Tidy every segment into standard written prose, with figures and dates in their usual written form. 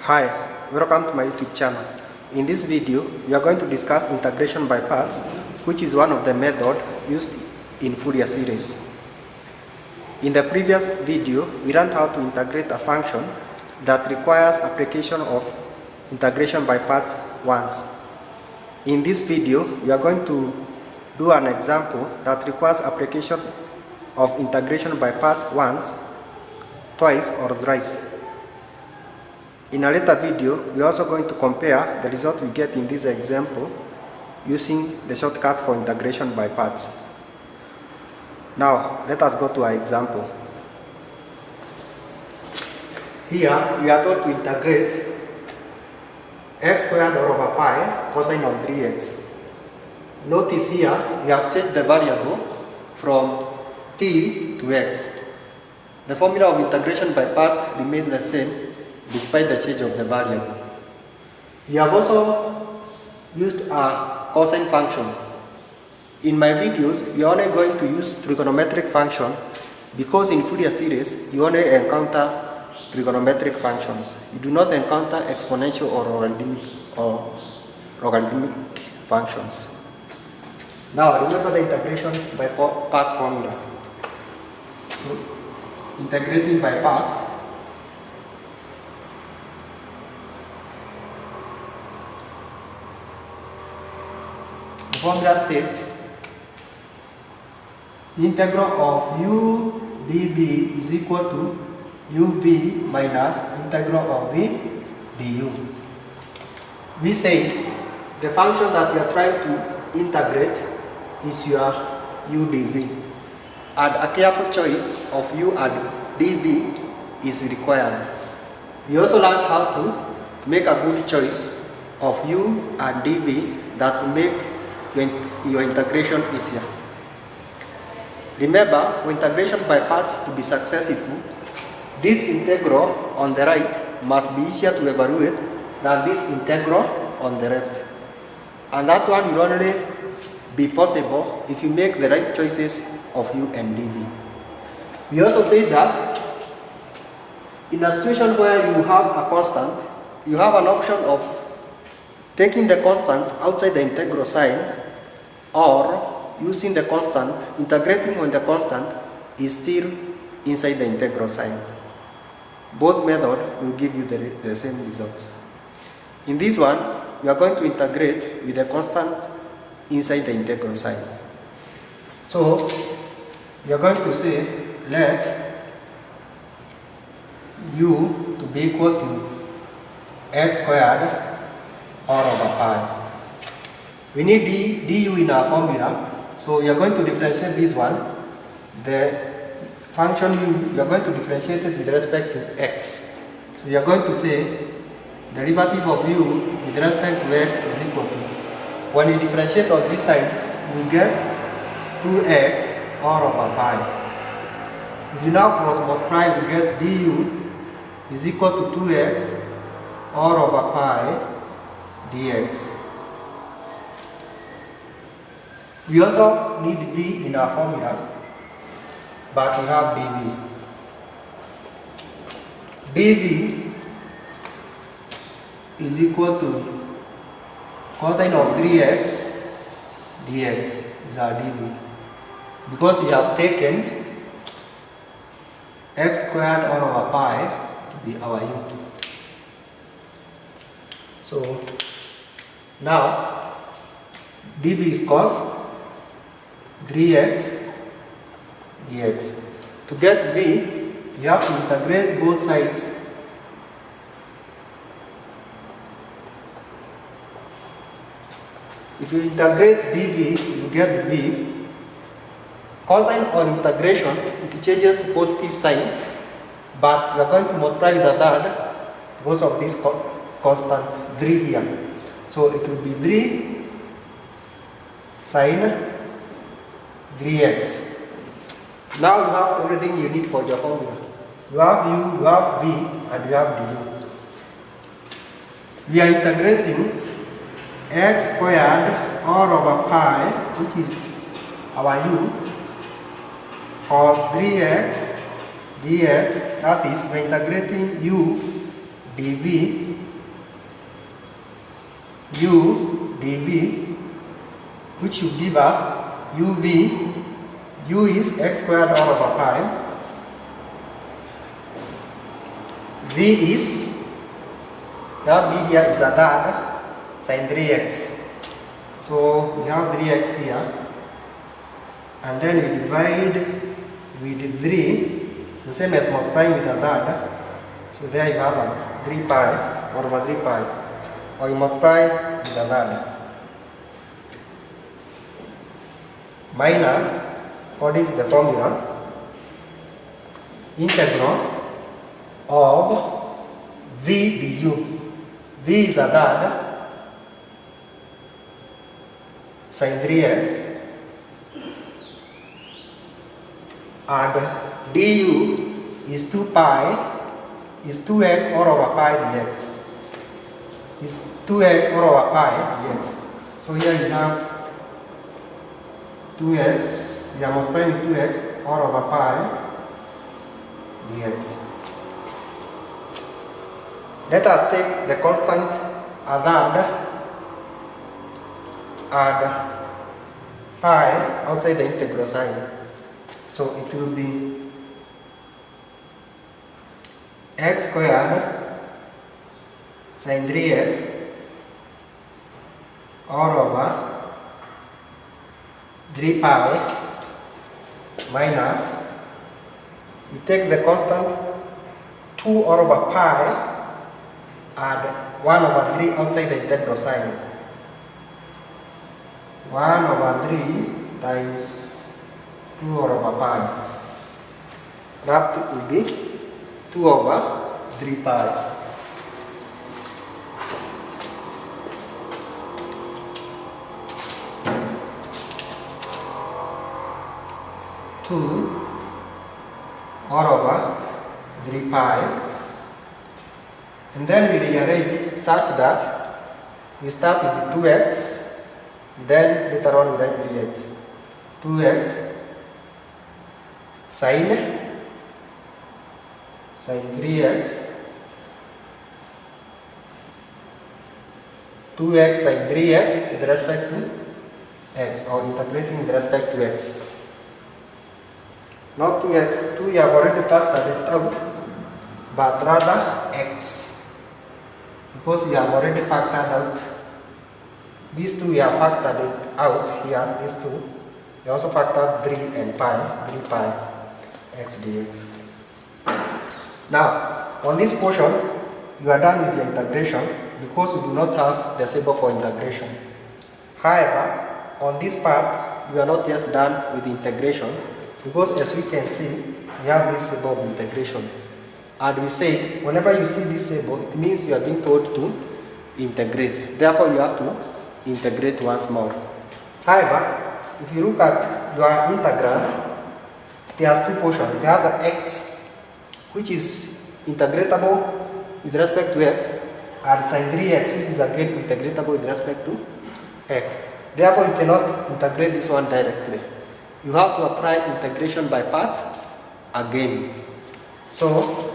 Hi, welcome to my YouTube channel. In this video, we are going to discuss integration by parts, which is one of the methods used in Fourier series. In the previous video, we learned how to integrate a function that requires application of integration by parts once. In this video, we are going to do an example that requires application of integration by parts once, twice, or thrice. In a later video, we are also going to compare the result we get in this example using the shortcut for integration by parts. Now, let us go to our example. Here, we are told to integrate x squared over pi cosine of 3x. Notice here, we have changed the variable from t to x. The formula of integration by part remains the same despite the change of the variable. We have also used a cosine function. In my videos, we are only going to use trigonometric function because in Fourier series, you only encounter trigonometric functions. You do not encounter exponential or logarithmic functions. Now, remember the integration by parts formula. So, integrating by parts, the formula states the integral of u dv is equal to ub minus integral of v du. We say the function that you are trying to integrate is your u dv, and a careful choice of u and dv is required. We also learned how to make a good choice of u and dv that will make your integration easier. Remember, for integration by parts to be successful, this integral on the right must be easier to evaluate than this integral on the left. And that one will only be possible if you make the right choices of u and dv. We also say that in a situation where you have a constant, you have an option of taking the constants outside the integral sign or using the constant, integrating when the constant is still inside the integral sign. Both methods will give you the same results. In this one, we are going to integrate with the constant inside the integral sign. So, we are going to say let u to be equal to x squared r over pi. We need du in our formula, so we are going to differentiate this one. The function u, we are going to differentiate it with respect to x. So we are going to say derivative of u with respect to x is equal to, when you differentiate on this side, you get 2x r over pi. If you now cross multiply, you get du is equal to 2x r over pi dx. We also need v in our formula, but we have dv. dv is equal to cosine of 3x dx is our dv, because we have taken x squared r over pi to be our u. So now dv is cos 3x dx. To get v, you have to integrate both sides. If you integrate dv, you get v. Cosine on integration, it changes to positive sign, but we are going to multiply with the third because of this constant 3 here. So it will be 3 sine 3x. Now you have everything you need for your formula. You have u, you have v, and you have du. We are integrating x squared r over pi, which is our u, cos 3x dx, that is, we're integrating u dv u dv, which will give us uv. U is x squared all over pi. V is, now v here is a third sine 3x. So we have 3x here, and then we divide with 3, the same as multiplying with a third. So there you have a 3 pi over 3 pi, or you multiply with a third. Minus, according to the formula, integral of v du. V is a third sine 3x, and du is 2 pi, is 2x all over pi dx. Is 2x all over pi dx. So here you have 2x, we are multiplying with 2x all over pi dx. Let us take the constant add pi outside the integral sign. So it will be x squared sine 3x all over 3 pi minus, we take the constant 2 all over pi, add 1 over 3 outside the integral sign. 1 over 3 times 2 all over pi. That will be 2 over 3 pi. Two all over 3 pi, and then we rearrange such that we start with the 2x, then later on we write 3x. 2x sine 3x, 2x sine 3x with respect to x, or integrating with respect to x. Not 2x, 2 we have already factored it out, but rather x, because we have already factored out these 2, we have factored it out here, these 2. We also factored 3 and pi, 3 pi x dx. Now, on this portion, you are done with the integration because we do not have the symbol for integration. However, on this part, you are not yet done with the integration, because as we can see, we have this symbol of integration. And we say, whenever you see this symbol, it means you are being told to integrate. Therefore, you have to integrate once more. However, if you look at your integral, it has 2 portions. It has an x, which is integratable with respect to x, and sine 3x, which is again integratable with respect to x. Therefore, you cannot integrate this one directly. You have to apply integration by part again. So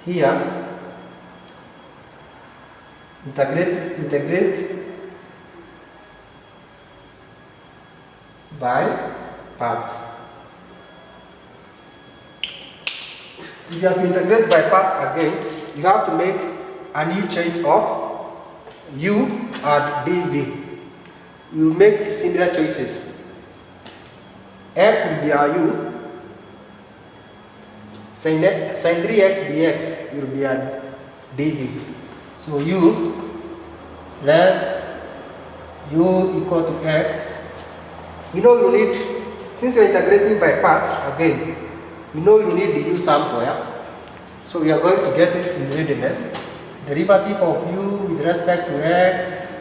here, integrate by parts. If you have to integrate by parts again, you have to make a new choice of u and dv. You will make similar choices. X will be our u, sine 3x dx will be our dv. So u, let u equal to x. You know you need, since you're integrating by parts again, you know you need the u somewhere. So we are going to get it in readiness. Derivative of u with respect to x,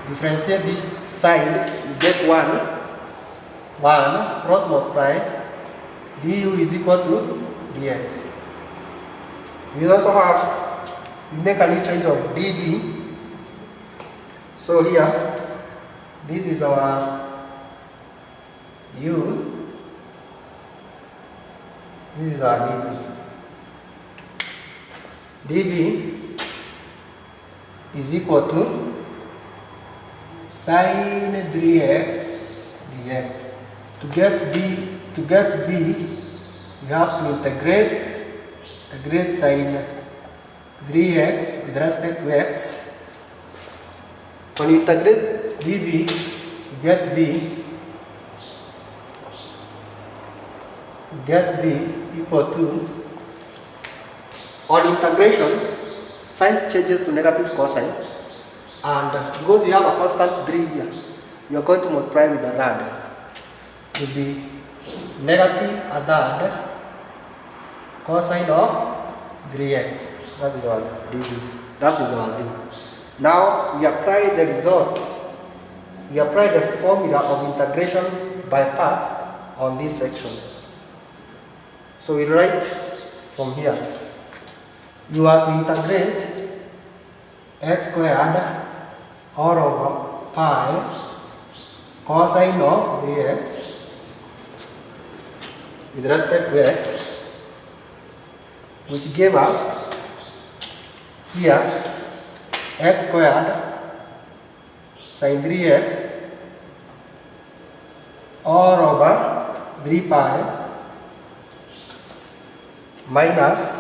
differentiate this side, you get 1 cross multiply, du is equal to dx. We also have, we make a new choice of dv. So here, this is our u, this is our dv. dv is equal to sine 3x dx. To get v, we have to integrate sine 3x with respect to x. When you integrate dv, you get v equal to, on integration, sign changes to negative cosine, and because you have a constant 3 here, you are going to multiply with a third. It will be negative a third cosine of 3x. That is our dv. That is our v. Now we apply the result. We apply the formula of integration by part on this section. So we write from here. You have to integrate x squared all over pi cosine of 3x with respect to x, which gave us here x squared sine 3x all over 3 pi minus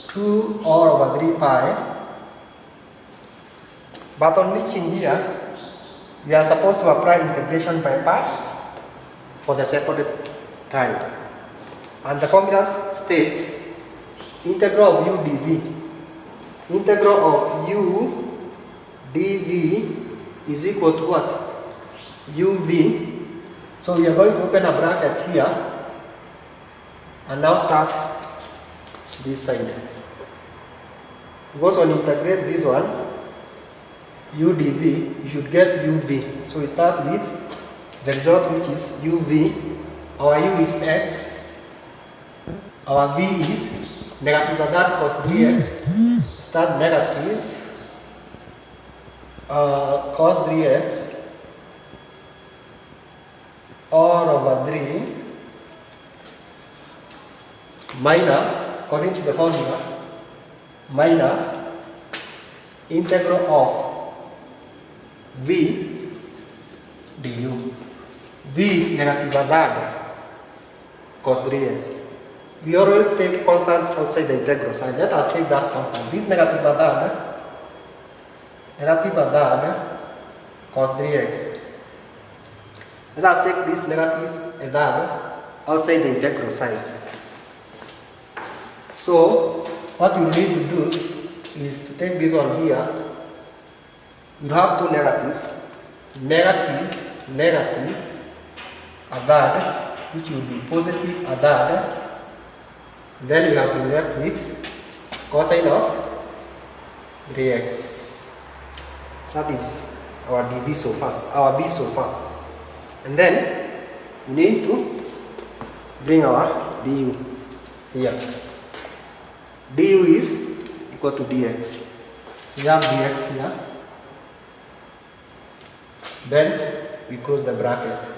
2 all over 3 pi. But on reaching here, we are supposed to apply integration by parts for the second time. And the formula states integral of u dv. Integral of u dv is equal to what? uv. So we are going to open a bracket here and now start this side. Because when you integrate this one, u dv, you should get uv. So we start with the result, which is uv. Our u is x, our v is negative a third cos 3x. Start negative cos 3x all over 3 minus, according to the formula, minus integral of v du. V is negative a third cos 3x. We always take constants outside the integral sign. Let us take that constant. This negative a third cos 3x. Let us take this negative a third outside the integral sign. So what we need to do is to take this one here. You have two negatives, negative a third, which will be positive a third. Then we have been left with cosine of 3x. That is our dv so far, our v so far. And then we need to bring our du here. Du is equal to dx. So we have dx here. Then we close the bracket.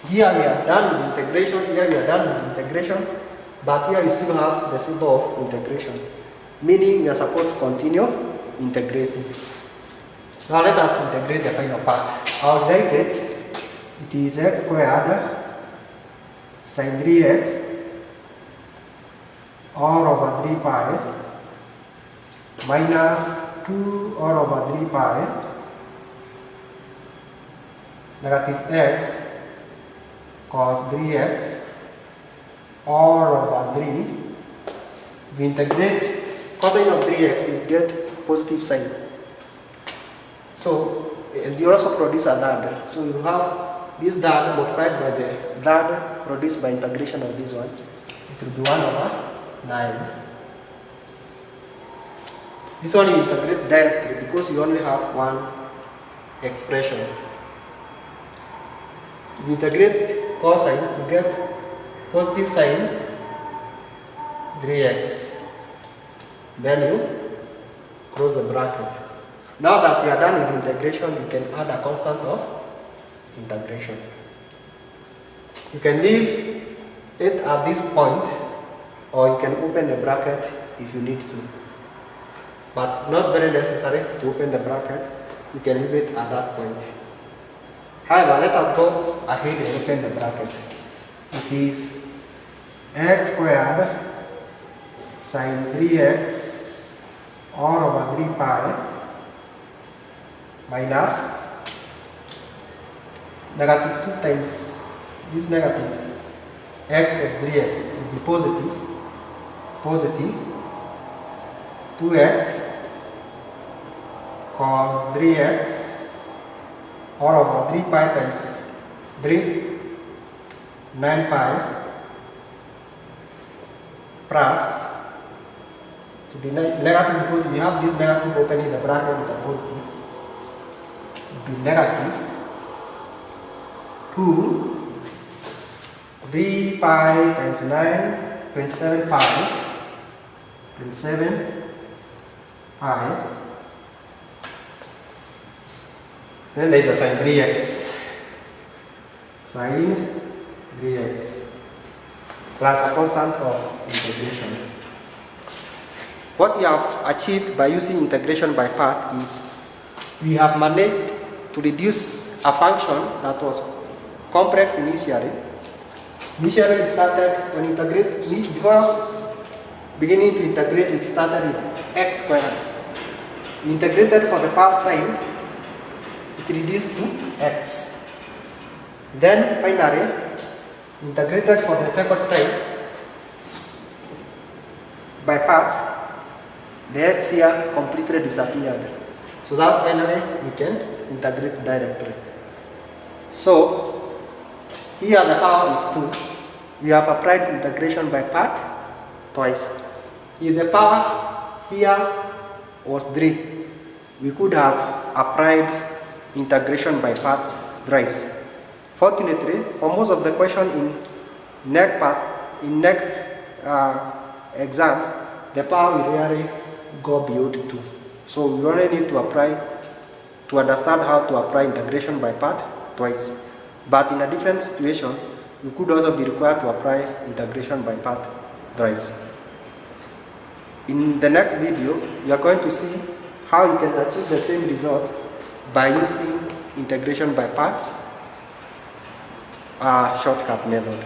Here we are done with integration, here we are done with integration, but here we still have the symbol of integration, meaning we are supposed to continue integrating. Now let us integrate the final part. I'll write it. It is x squared sine 3x all over 3 pi minus 2 all over 3 pi negative x cos 3x all over 3. We integrate cosine of 3x, you get positive sign. So, and you also produce a third. So you have this third multiplied by the third produced by integration of this one. It will be 1 over 9. This one you integrate directly because you only have one expression. You integrate cosine, you get positive sign 3x. Then you close the bracket. Now that you are done with integration, you can add a constant of integration. You can leave it at this point or you can open the bracket if you need to. But it's not very necessary to open the bracket, you can leave it at that point. However, let us go ahead and open the bracket. It is x squared sine 3x all over 3 pi minus negative 2 times this negative x plus 3x, it will be positive 2x cos 3x all over 3 pi times 3, 9 pi plus to the negative, because we have this negative opening the bracket with a positive, it will be negative 2 3 pi times 9, 27 pi, 27 pi, then there is a sine 3x, plus a constant of integration. What we have achieved by using integration by part is we have managed to reduce a function that was complex initially. Initially we started, when before beginning to integrate, we started with x squared. We integrated for the first time, it reduced to x. Then finally, integrated for the second time by parts, the x here completely disappeared. So that finally we can integrate directly. So here the power is 2. We have applied integration by part twice. If the power here was 3, we could have applied integration by part thrice. Fortunately, for most of the question in NEC exams, the power will rarely go beyond 2. So we only need to understand how to apply integration by part twice. But in a different situation, you could also be required to apply integration by part thrice. In the next video, we are going to see how you can achieve the same result by using integration by parts, shortcut method.